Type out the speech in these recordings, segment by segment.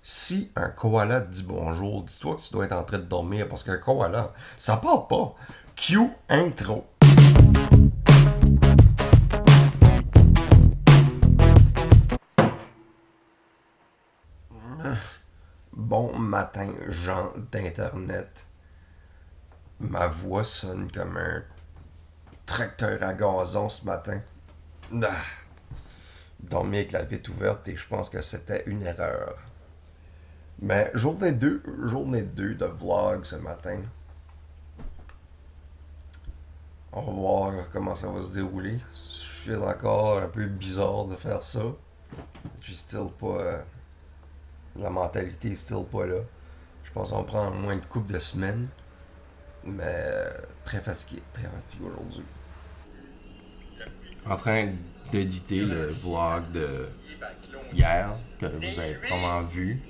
Si un koala te dit bonjour, dis-toi que tu dois être en train de dormir parce qu'un koala, ça parle pas. Cue intro. Bon matin, gens d'Internet. Ma voix sonne comme un tracteur à gazon ce matin. Ah, dormir avec la vitre ouverte et je pense que c'était une erreur. Mais journée 2 de vlog ce matin. On va voir comment ça va se dérouler. Je feel encore un peu bizarre de faire ça. J'ai still pas. La mentalité est still pas là. Je pense qu'on va prendre moins de couple de semaines. Mais très fatigué aujourd'hui. En train d'éditer le vlog de hier, que vous avez probablement vu.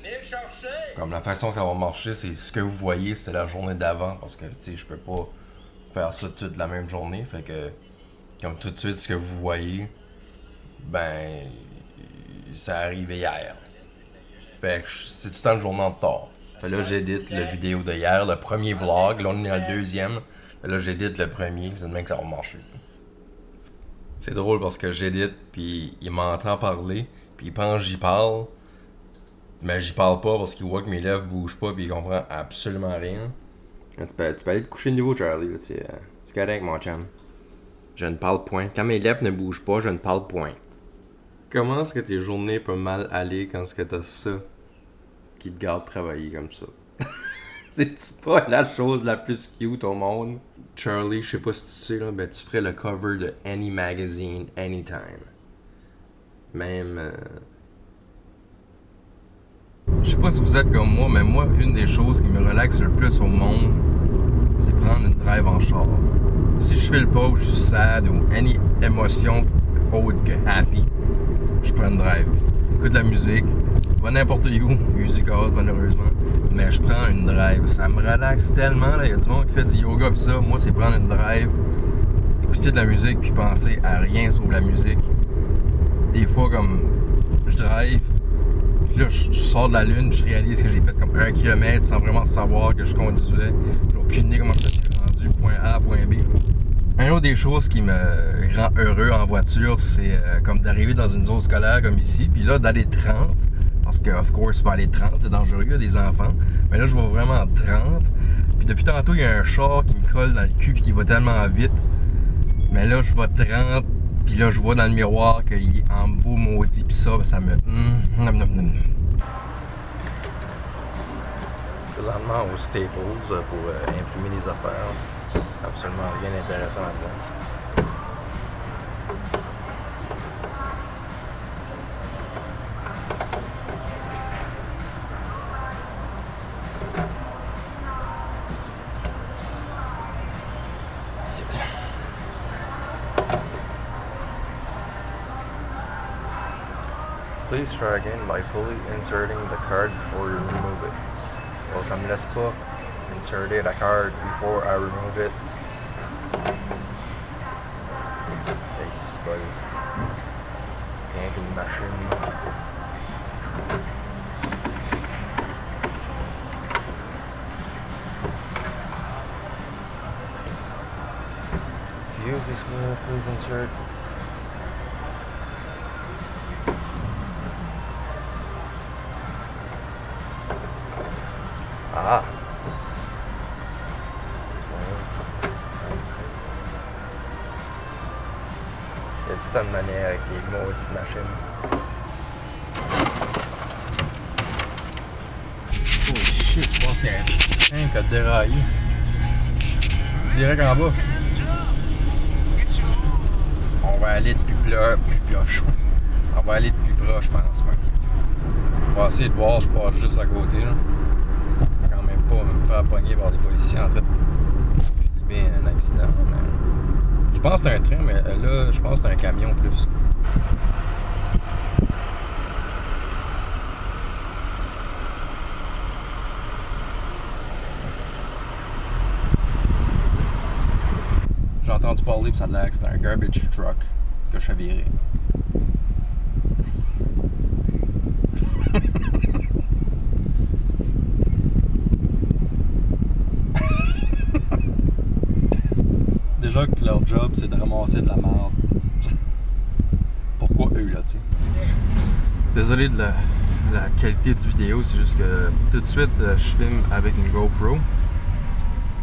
Comme la façon que ça va marcher, c'est ce que vous voyez, c'était la journée d'avant, parce que tu sais, je peux pas faire ça toute la même journée, fait que comme tout de suite ce que vous voyez, ben ça arrive hier. Fait que c'est tout le temps une journée en retard. Fait là j'édite la vidéo de hier, le premier vlog, là on est dans le deuxième. Fait là j'édite le premier, c'est de même que ça va marcher. C'est drôle parce que j'édite, puis il m'entend parler, puis il pense que j'y parle, mais j'y parle pas parce qu'il voit que mes lèvres bougent pas, puis il comprend absolument rien. Tu peux aller te coucher de nouveau, Charlie, c'est correct, mon chum. Je ne parle point. Quand mes lèvres ne bougent pas, je ne parle point. Comment est-ce que tes journées peuvent mal aller quand est-ce que t'as ça qui te garde travailler comme ça? C'est-tu pas la chose la plus cute au monde? Charlie, je sais pas si tu sais, là, ben tu ferais le cover de any magazine, anytime. Même. Je sais pas si vous êtes comme moi, mais moi, une des choses qui me relaxe le plus au monde, c'est prendre une drive en char. Si je file pas ou je suis sad ou any émotion autre que happy, je prends une drive. J'écoute de la musique, va n'importe où, musical malheureusement, mais je prends une drive. Ça me relaxe tellement, là. Il y a du monde qui fait du yoga pis ça. Moi, c'est prendre une drive, écouter de la musique puis penser à rien sauf la musique. Des fois, comme je drive, puis là, je sors de la lune puis je réalise que j'ai fait comme 1 km sans vraiment savoir que je conduisais. J'ai aucune idée comment je suis rendu point A à point B. Une autre des choses qui me rend heureux en voiture, c'est comme d'arriver dans une zone scolaire comme ici, puis là d'aller 30, parce que of course, il faut aller 30, c'est dangereux, il y a des enfants, mais là je vais vraiment 30, puis depuis tantôt il y a un char qui me colle dans le cul puis qui va tellement vite, mais là je vais 30, puis là je vois dans le miroir qu'il est en beau maudit, puis ça me... Présentement au Staples pour imprimer des affaires. Absolument rien d'intéressant là-dedans. Please try again by fully inserting the card before you remove it. Well, ça me laisse pas inserter la card before I remove it. Hey, c'est pas rien qu'une machine. To use this wheel, please insert. Ah! Il y a tout tant de manière avec les maudites machines. Holy shit, je pense qu'il y a un train qui a déraillé. Direct en bas. On va aller de plus proche. On va aller de plus proche, je pense. Ouais. On va essayer de voir, je passe juste à côté. Là. Quand même pas me faire pogner par des policiers en train de filmer un accident. Mais... Je pense que c'est un train, mais là, je pense que c'est un camion plus. J'ai entendu parler, puis ça a l'air que c'était un garbage truck que je fais virer. leur job, c'est de ramasser de la merde. Pourquoi eux, là, tu sais? Désolé de la qualité du vidéo, c'est juste que tout de suite, je filme avec une GoPro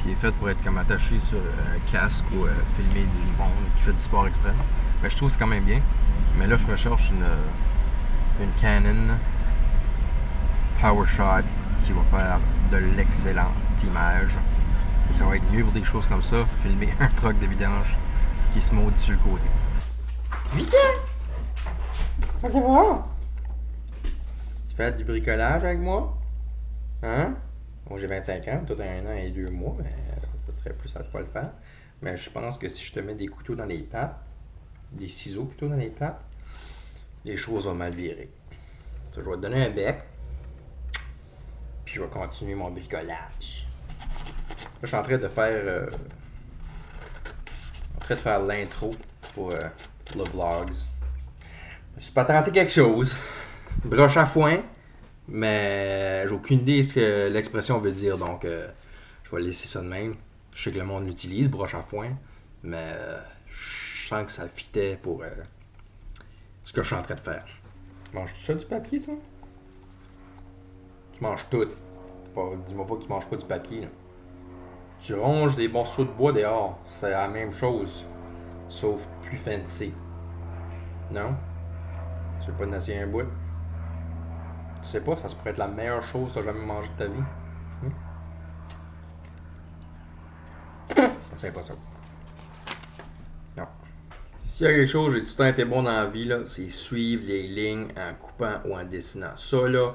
qui est faite pour être comme attachée sur un casque ou filmer du monde qui fait du sport extrême. Mais je trouve que c'est quand même bien. Mais là, je me cherche une Canon PowerShot qui va faire de l'excellente image. Et ça va être mieux pour des choses comme ça, filmer un truck de vidange qui se maudit sur le côté. 8 ans! Ok, voir! Tu fais du bricolage avec moi? Hein? Moi j'ai 25 ans, toi t'as 1 an et 2 mois, mais ça serait plus à toi le faire. Mais je pense que si je te mets des couteaux dans les pattes, des ciseaux plutôt dans les pattes, les choses vont mal virer. Je vais te donner un bec, puis je vais continuer mon bricolage. Là, je suis en train de faire l'intro pour le vlogs. Je me suis patenté quelque chose. Broche à foin, mais j'ai aucune idée de ce que l'expression veut dire, donc je vais laisser ça de même. Je sais que le monde l'utilise, broche à foin, mais je sens que ça fitait pour ce que je suis en train de faire. Manges-tu ça du papier, toi? Tu manges tout. Dis-moi pas que tu manges pas du papier, là. Tu ronges des morceaux de bois dehors, c'est la même chose, sauf plus fancy. Non? Tu veux pas te nasser un bout? Tu sais pas, ça se pourrait être la meilleure chose que tu as jamais mangé de ta vie. C'est pas ça. Non. S'il y a quelque chose, j'ai tout le temps été bon dans la vie, là, c'est suivre les lignes en coupant ou en dessinant. Ça, là,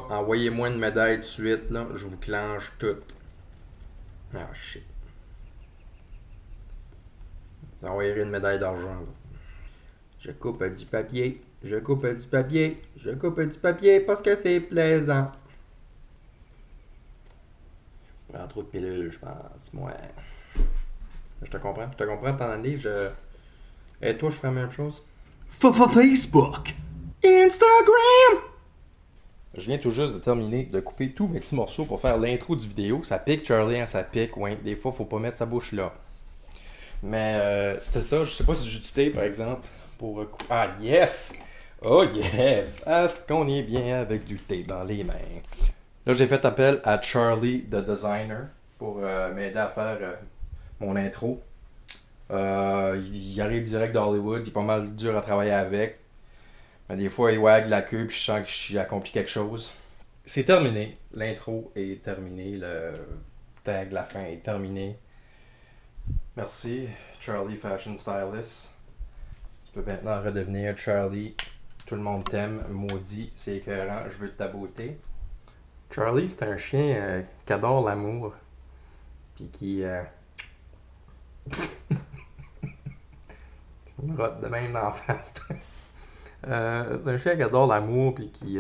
envoyez-moi une médaille tout de suite, là, je vous clenche tout. Ah, shit. J'envoyerai une médaille d'argent. Je coupe du papier, je coupe du papier, je coupe du papier parce que c'est plaisant. Je prends trop de pilules, je pense. Moi. Je te comprends, t'en aller, Et toi, je ferais la même chose. Facebook! Instagram! Je viens tout juste de terminer de couper tous mes petits morceaux pour faire l'intro du vidéo. Ça pique, Charlie, ça pique. Ouais, des fois, faut pas mettre sa bouche là. Mais c'est ça, je sais pas si j'ai du tape, par exemple, pour... Ah, yes! Oh, yes! Est-ce qu'on est bien avec du tape dans les mains? Là, j'ai fait appel à Charlie, the designer, pour m'aider à faire mon intro. Il arrive direct d'Hollywood, il est pas mal dur à travailler avec. Mais des fois, il wag la queue puis je sens que j'ai accompli quelque chose. C'est terminé. L'intro est terminée. Le tag, la fin est terminé. Merci, Charlie Fashion Stylist. Tu peux maintenant redevenir Charlie. Tout le monde t'aime. Maudit, c'est écœurant. Je veux de ta beauté. Charlie, c'est un chien qui adore l'amour. Puis qui... Tu me rotes de même dans la face. C'est un chien qui adore l'amour puis qui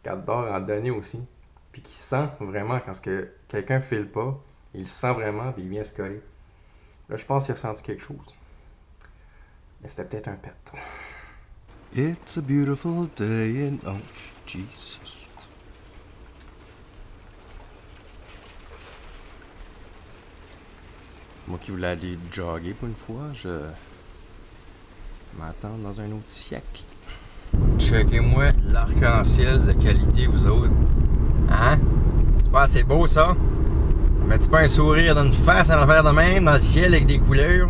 adore en donner aussi. Puis qui sent vraiment quand quelqu'un file pas, il le sent vraiment puis il vient se coller. Là, je pense qu'il a ressenti quelque chose. Mais c'était peut-être un pet. It's a beautiful day in... Oh, Jesus. Moi qui voulais aller jogger pour une fois, je m'attends dans un autre siècle. Checkez-moi l'arc-en-ciel de qualité, vous autres. Hein? C'est pas assez beau, ça? Mets-tu pas un sourire dans une face en affaire de même, dans le ciel avec des couleurs?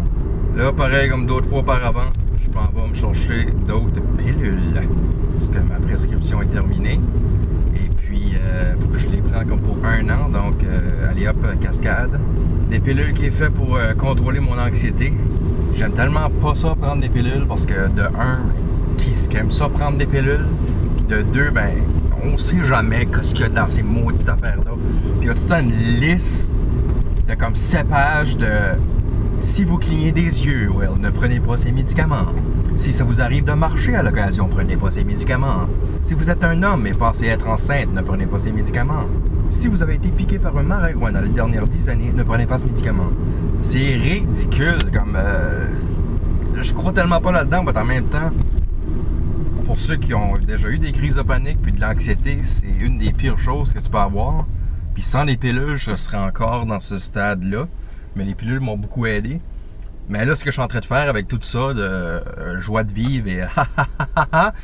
Là, pareil comme d'autres fois auparavant, je m'en vais me chercher d'autres pilules. Parce que ma prescription est terminée. Et puis, faut que je les prenne comme pour 1 an. Donc, allez hop, cascade. Des pilules qui est fait pour contrôler mon anxiété. J'aime tellement pas ça prendre des pilules parce que de 1, qui aime ça prendre des pilules? Puis de 2, ben, on sait jamais ce qu'il y a dans ces maudites affaires-là. Puis il y a tout le temps une liste de comme 7 pages de si vous clignez des yeux, well, ne prenez pas ces médicaments. Si ça vous arrive de marcher à l'occasion, prenez pas ces médicaments. Si vous êtes un homme et pensez être enceinte, ne prenez pas ces médicaments. Si vous avez été piqué par un maringouin dans les dernières 10 années, ne prenez pas ce médicament. C'est ridicule, comme... je crois tellement pas là-dedans, mais en même temps, pour ceux qui ont déjà eu des crises de panique puis de l'anxiété, c'est une des pires choses que tu peux avoir. Puis sans les pilules, je serais encore dans ce stade-là. Mais les pilules m'ont beaucoup aidé. Mais là, ce que je suis en train de faire avec tout ça, de joie de vivre et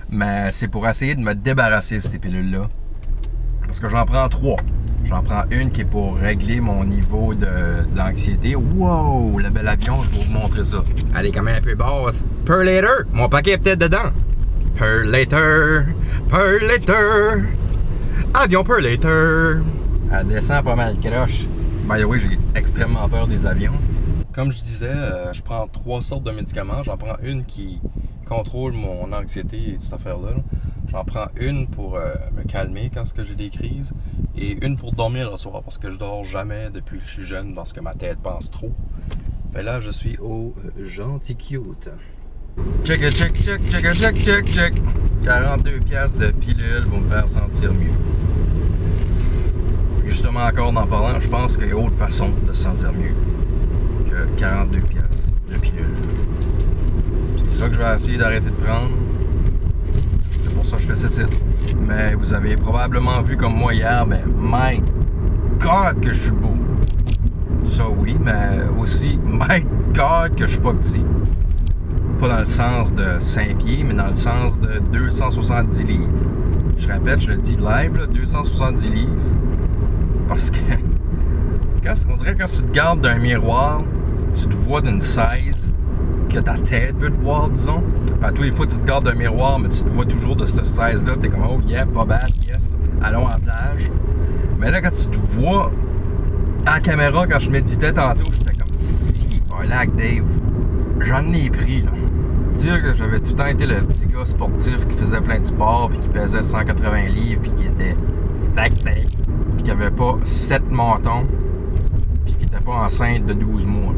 mais c'est pour essayer de me débarrasser de ces pilules-là. Parce que j'en prends 3. J'en prends une qui est pour régler mon niveau de l'anxiété. Wow, le bel avion, je vais vous montrer ça. Elle est quand même un peu basse. Per later, mon paquet est peut-être dedans. Per later, avion per later. Elle descend pas mal croche. By the way, j'ai extrêmement peur des avions. Comme je disais, je prends 3 sortes de médicaments. J'en prends une qui contrôle mon anxiété et cette affaire-là. J'en prends une pour me calmer quand j'ai des crises et une pour dormir le soir parce que je dors jamais depuis que je suis jeune parce que ma tête pense trop. Ben là, je suis au gentil cute. Check, check, check, check, check, check, check. 42 piastres de pilules vont me faire sentir mieux. Justement, encore en parlant, je pense qu'il y a autre façon de se sentir mieux que 42 piastres de pilules. C'est ça que je vais essayer d'arrêter de prendre. C'est pour ça que je fais ce site. Mais vous avez probablement vu comme moi hier, mais my God que je suis beau. Ça oui, mais aussi my God que je suis pas petit. Pas dans le sens de 5 pieds, mais dans le sens de 270 livres. Je répète, je le dis live, là, 270 livres. Parce que on dirait que quand tu te regardes d'un miroir, tu te vois d'une size que ta tête veut te voir, disons. À tous les fois, tu te regardes d'un miroir, mais tu te vois toujours de cette size-là. T'es comme, oh yeah, pas bad, yes, allons à la plage. Mais là, quand tu te vois à la caméra, quand je méditais tantôt, j'étais comme, si, un lac Dave, j'en ai pris, là. Dire que j'avais tout le temps été le petit gars sportif qui faisait plein de sport, puis qui pesait 180 livres, puis qui était fat, puis qui avait pas 7 mentons, puis qui était pas enceinte de 12 mois.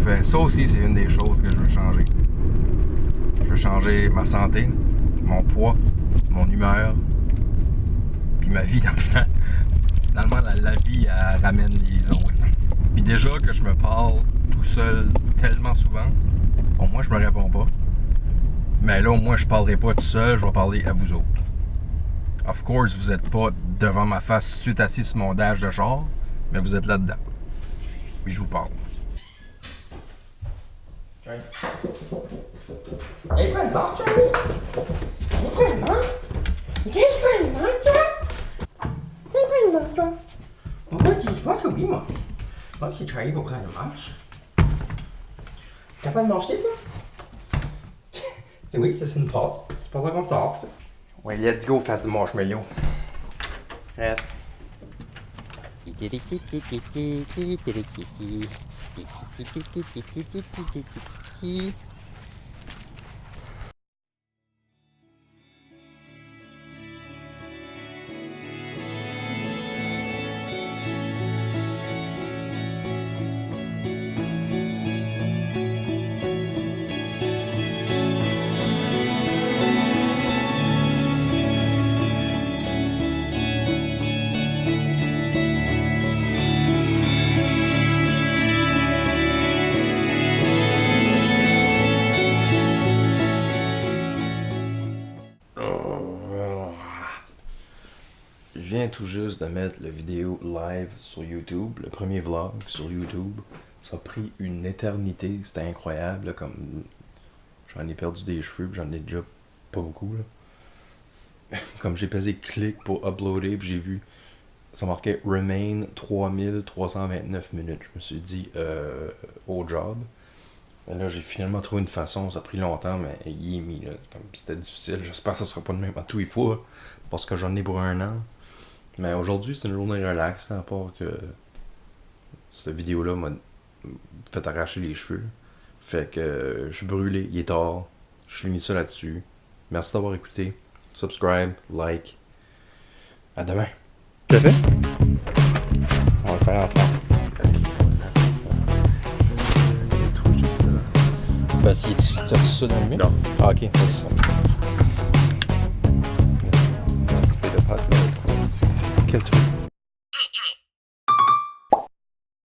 Fait, ça aussi, c'est une des choses que je veux changer. Je veux changer ma santé, mon poids, mon humeur, puis ma vie dans le final. Finalement, la vie, elle ramène les autres. Puis déjà que je me parle tout seul tellement souvent, bon, moi, je me réponds pas. Mais là, au moins, je parlerai pas tout seul, je vais parler à vous autres. Of course, vous êtes pas devant ma face tout de suite assis sur mon dash de char, mais vous êtes là-dedans. Puis je vous parle. Hey, pas le mort, Charlie? T'es pas le mort? T'es pas le mort, toi? T'es pas le mort, toi? Moi, je pense que oui, moi. Moi, j'ai travaillé pour prendre le marche. T'es capable de marcher, toi? Oui, c'est une pâte. C'est pas ça qu'on sort, ça. Ouais, let's go, face de marshmallow. Yes. Je viens tout juste de mettre la vidéo live sur YouTube, le premier vlog sur YouTube. Ça a pris une éternité, c'était incroyable, là, comme j'en ai perdu des cheveux, j'en ai déjà pas beaucoup. Là. Comme j'ai pesé clic pour uploader, puis j'ai vu, ça marquait Remain 3329 minutes. Je me suis dit, au job. Et là, j'ai finalement trouvé une façon, ça a pris longtemps, mais il est mis, là, comme c'était difficile. J'espère que ça sera pas de même à tous les fois, parce que j'en ai pour 1 an. Mais aujourd'hui, c'est une journée relax, à part que cette vidéo-là m'a fait arracher les cheveux. Fait que je suis brûlé, il est tard. Je finis ça là-dessus. Merci d'avoir écouté. Subscribe, like. À demain. T'as fait? On va le faire ensemble. Bah, si tu as ça dans le mur? Non. Ah, ok, c'est ça. Un petit peu de passe dans le trou. Quel truc?